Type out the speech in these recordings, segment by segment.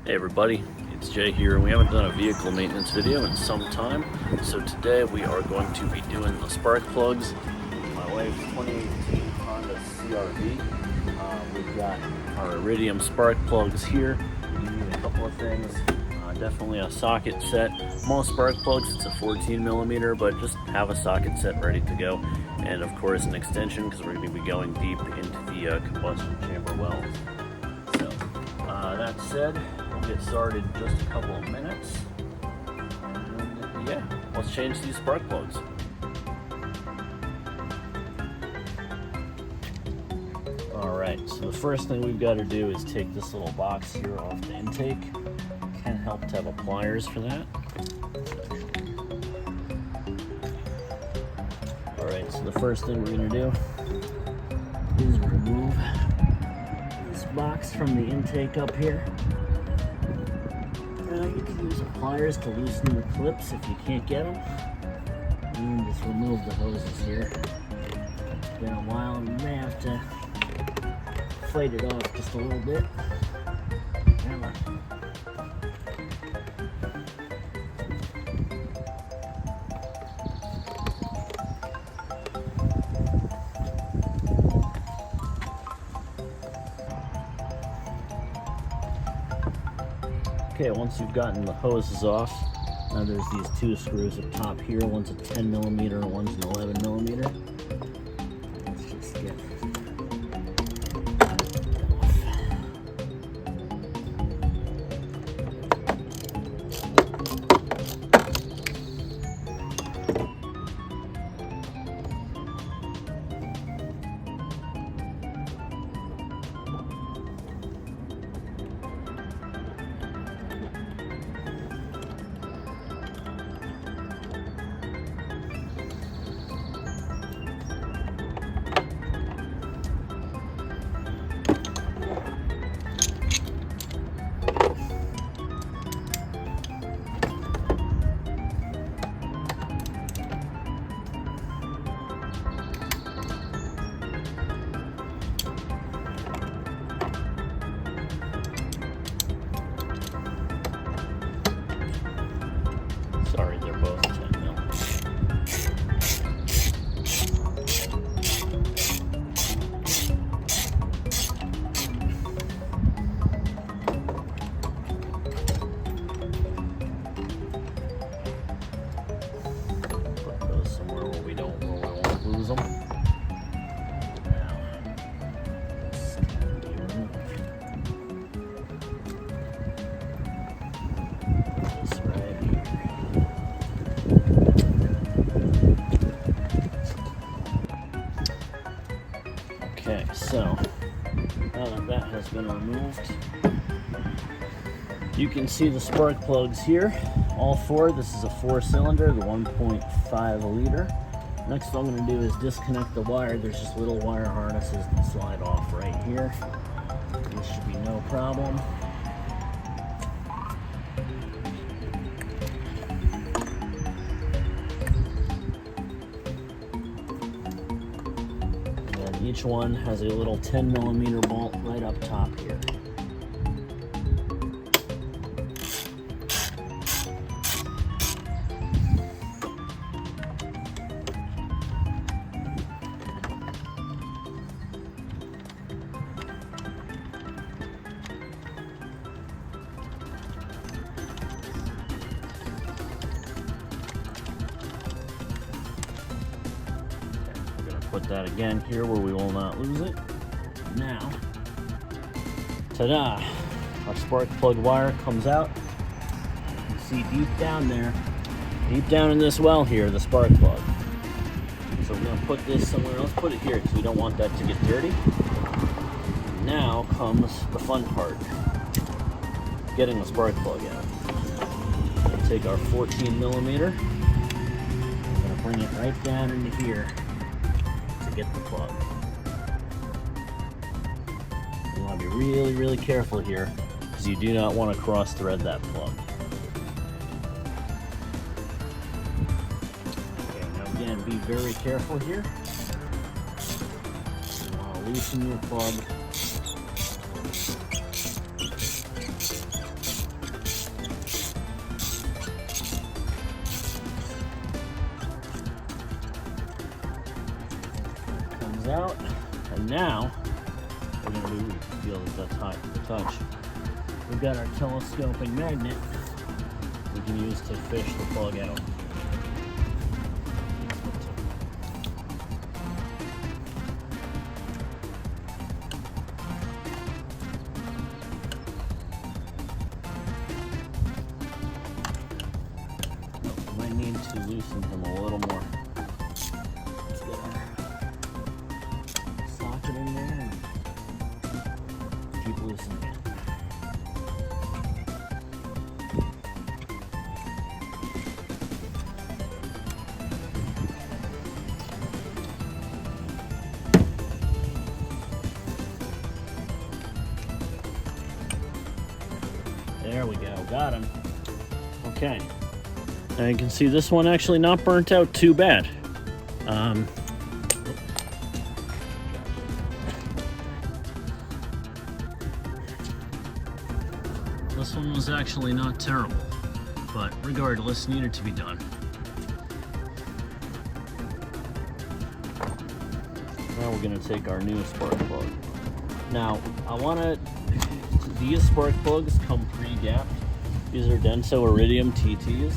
Hey everybody, it's Jay here, and we haven't done a vehicle maintenance video in some time. So today we are going to be doing the spark plugs. My wife's 2018 Honda CR-V. We've got our iridium spark plugs here. You need a couple of things. Definitely a socket set. Most spark plugs, it's a 14 millimeter, but just have a socket set ready to go. And of course an extension, because we're going to be going deep into the combustion chamber wells. So that said, we'll get started in just a couple of minutes. And yeah, let's change these spark plugs. Alright, so the first thing we've got to do is take this little box here off the intake. Can help to have pliers for that. Alright, so the first thing we're going to do is remove this box from the intake up here. You can use pliers to loosen the clips if you can't get them. And just remove the hoses here. It's been a while and you may have to fight it off just a little bit. Okay, once you've gotten the hoses off, now there's these two screws up top here. One's a 10 millimeter and one's an 11 millimeter. Let's just get sorry, they're both 10 mil. Put those somewhere where we won't lose them. Now, this can be removed. This right here. Okay, so now that that has been removed, you can see the spark plugs here, all four. This is a 4-cylinder, the 1.5 liter. Next what I'm going to do is disconnect the wire. There's just little wire harnesses that slide off right here. This should be no problem. Each one has a little 10 millimeter bolt right up top here. Put that again here where we will not lose it. Now, ta-da! Our spark plug wire comes out. You can see deep down there, deep down in this well here, the spark plug. So we're going to put this somewhere else. Put it here because we don't want that to get dirty. Now comes the fun part, getting the spark plug out. We'll take our 14 millimeter. We're going to bring it right down into here. Get the plug. You want to be really, really careful here because you do not want to cross thread that plug. Okay, now again, be very careful here. You want to loosen your plug plugs out, and now we're going to feel that that's hot to the touch. We've got our telescoping magnet we can use to fish the plug out. Might need to loosen him a little more. Let's get our socket in there and keep loosening it. There we go, got him. Okay. Now you can see this one actually not burnt out too bad. This one was actually not terrible, but regardless, needed to be done. Now we're gonna take our new spark plug. Now, these spark plugs come pre-gapped. These are Denso Iridium TTs.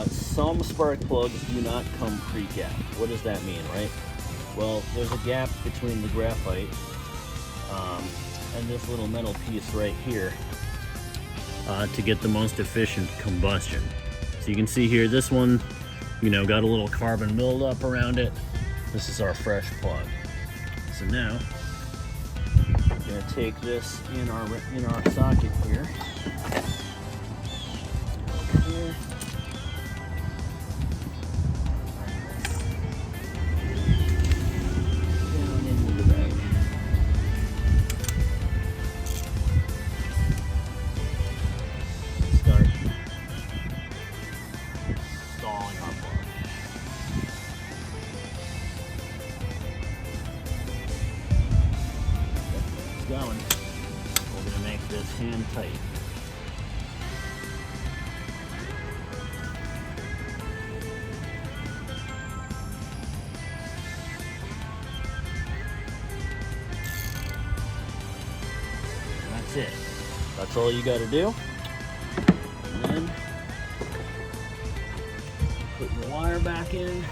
Some spark plugs do not come pre-gapped. What does that mean, right? Well, there's a gap between the graphite and this little metal piece right here to get the most efficient combustion. So you can see here, this one, got a little carbon buildup around it. This is our fresh plug. So now, I'm gonna take this in our socket here. Going. We're going to make this hand tight. And that's it. That's all you got to do. And then put your wire back in.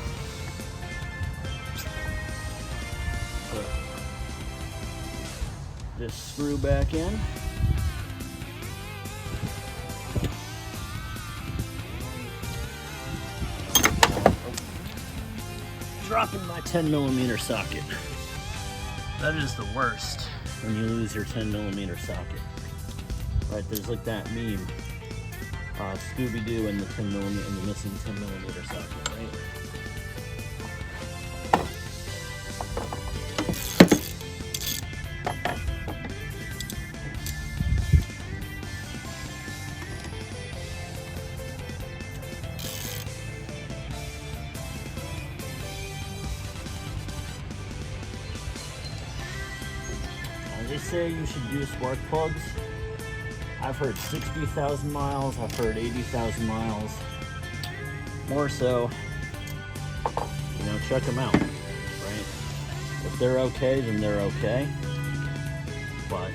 This screw back in. Dropping my 10mm socket. That is the worst when you lose your 10mm socket. Right, there's like that meme, Scooby-Doo and the 10mm and the missing 10mm socket, right? They say you should do spark plugs. I've heard 60,000 miles, I've heard 80,000 miles. More so, check them out, right? If they're okay, then they're okay. But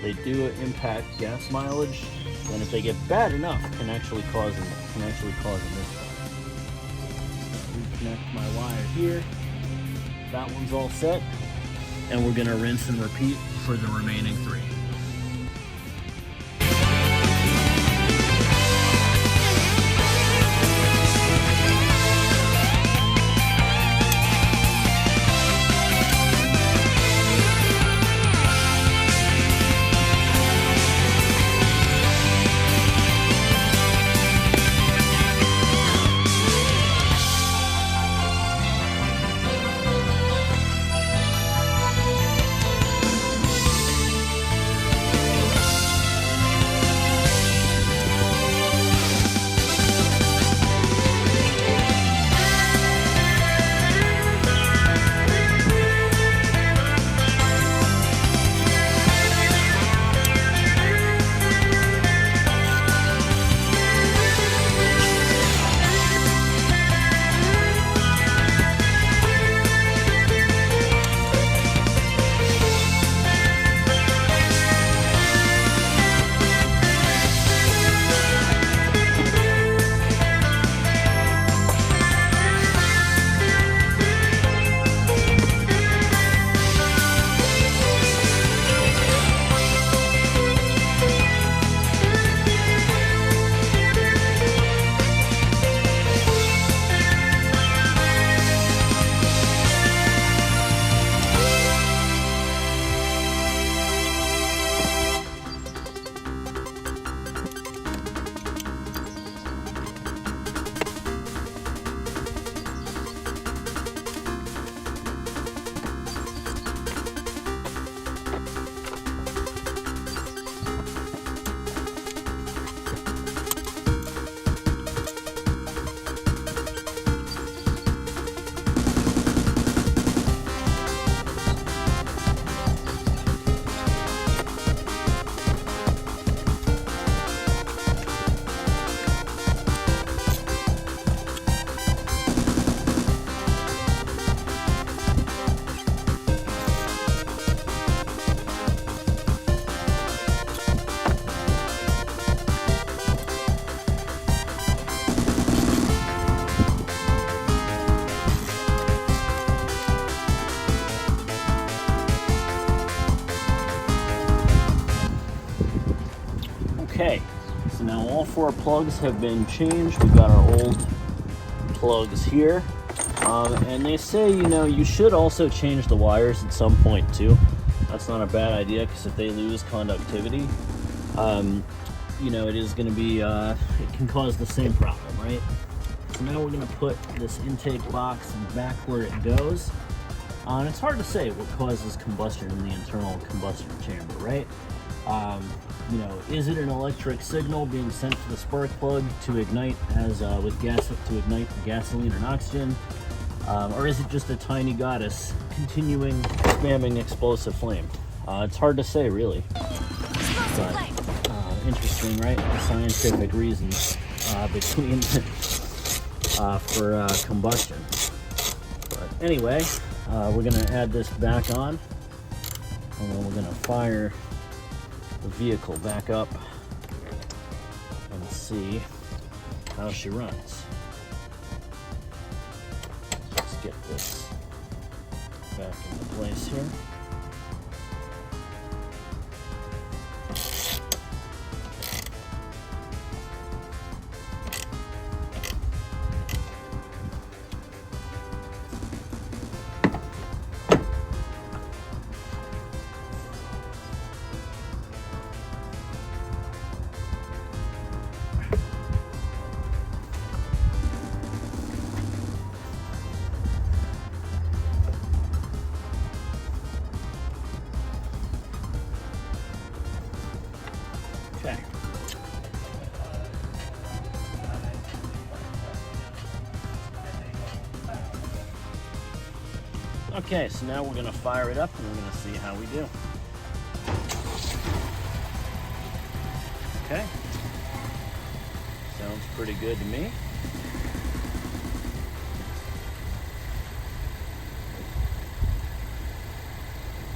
they do impact gas mileage, and if they get bad enough, can actually cause a misfire. Reconnect my wire here. That one's all set. And we're gonna rinse and repeat for the remaining 3. Okay, so now all 4 plugs have been changed. We've got our old plugs here. And they say, you know, you should also change the wires at some point too. That's not a bad idea, because if they lose conductivity, you know, it is going to be, it can cause the same problem, right? So now we're going to put this intake box back where it goes. And it's hard to say what causes combustion in the internal combustion chamber, right? You know, is it an electric signal being sent to the spark plug to ignite as with gas, to ignite the gasoline and oxygen? Or is it just a tiny goddess continuing spamming explosive flame? It's hard to say, really. But interesting, right? The scientific reasons between for combustion. But anyway, we're gonna add this back on, and then we're gonna fire the vehicle back up and see how she runs. Let's get this back into place here. Okay. Okay, so now we're going to fire it up and we're going to see how we do. Okay. Sounds pretty good to me.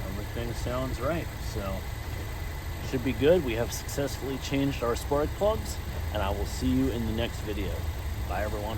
Everything sounds right, so should be good. We have successfully changed our spark plugs, and I will see you in the next video. Bye, everyone.